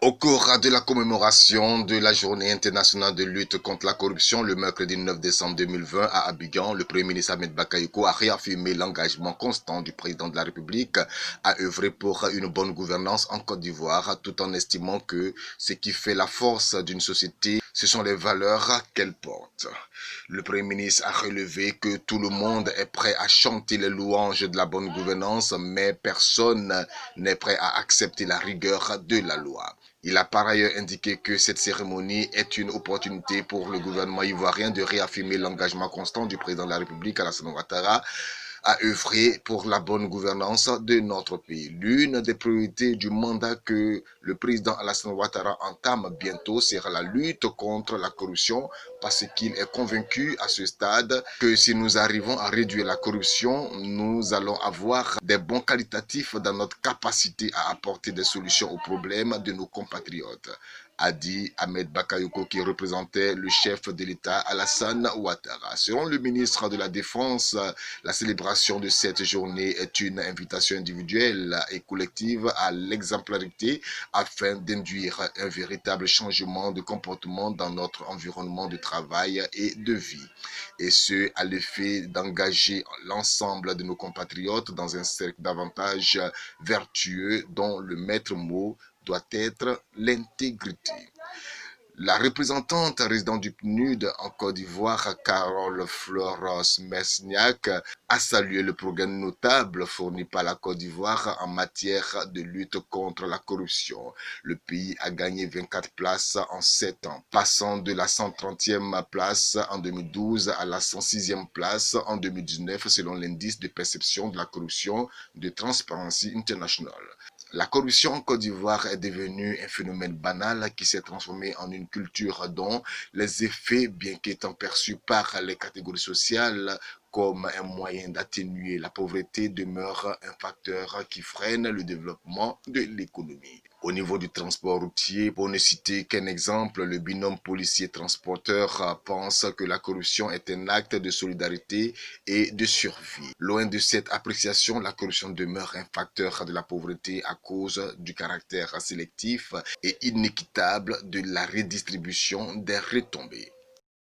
Au cours de la commémoration de la Journée internationale de lutte contre la corruption le mercredi 9 décembre 2020 à Abidjan, le Premier ministre Ahmed Bakayoko a réaffirmé l'engagement constant du président de la République à œuvrer pour une bonne gouvernance en Côte d'Ivoire, tout en estimant que ce qui fait la force d'une société, ce sont les valeurs qu'elle porte. Le Premier ministre a relevé que tout le monde est prêt à chanter les louanges de la bonne gouvernance, mais personne n'est prêt à accepter la rigueur de la loi. Il a par ailleurs indiqué que cette cérémonie est une opportunité pour le gouvernement ivoirien de réaffirmer l'engagement constant du président de la République, Alassane Ouattara, à œuvrer pour la bonne gouvernance de notre pays. L'une des priorités du mandat que le président Alassane Ouattara entame bientôt sera la lutte contre la corruption, parce qu'il est convaincu à ce stade que si nous arrivons à réduire la corruption, nous allons avoir des bons qualitatifs dans notre capacité à apporter des solutions aux problèmes de nos compatriotes, a dit Ahmed Bakayoko, qui représentait le chef de l'État Alassane Ouattara. Selon le ministre de la Défense, la célébration de cette journée est une invitation individuelle et collective à l'exemplarité afin d'induire un véritable changement de comportement dans notre environnement de travail et de vie. Et ce, à l'effet d'engager l'ensemble de nos compatriotes dans un cercle davantage vertueux dont le maître mot doit être l'intégrité. La représentante résidente du PNUD en Côte d'Ivoire, Carole Floros Mesniak, a salué le programme notable fourni par la Côte d'Ivoire en matière de lutte contre la corruption. Le pays a gagné 24 places en 7 ans, passant de la 130e place en 2012 à la 106e place en 2019 selon l'indice de perception de la corruption de Transparency International. La corruption en Côte d'Ivoire est devenue un phénomène banal qui s'est transformé en une culture dont les effets, bien qu'étant perçus par les catégories sociales comme un moyen d'atténuer la pauvreté, demeurent un facteur qui freine le développement de l'économie. Au niveau du transport routier, pour ne citer qu'un exemple, le binôme policier-transporteur pense que la corruption est un acte de solidarité et de survie. Loin de cette appréciation, la corruption demeure un facteur de la pauvreté à cause du caractère sélectif et inéquitable de la redistribution des retombées.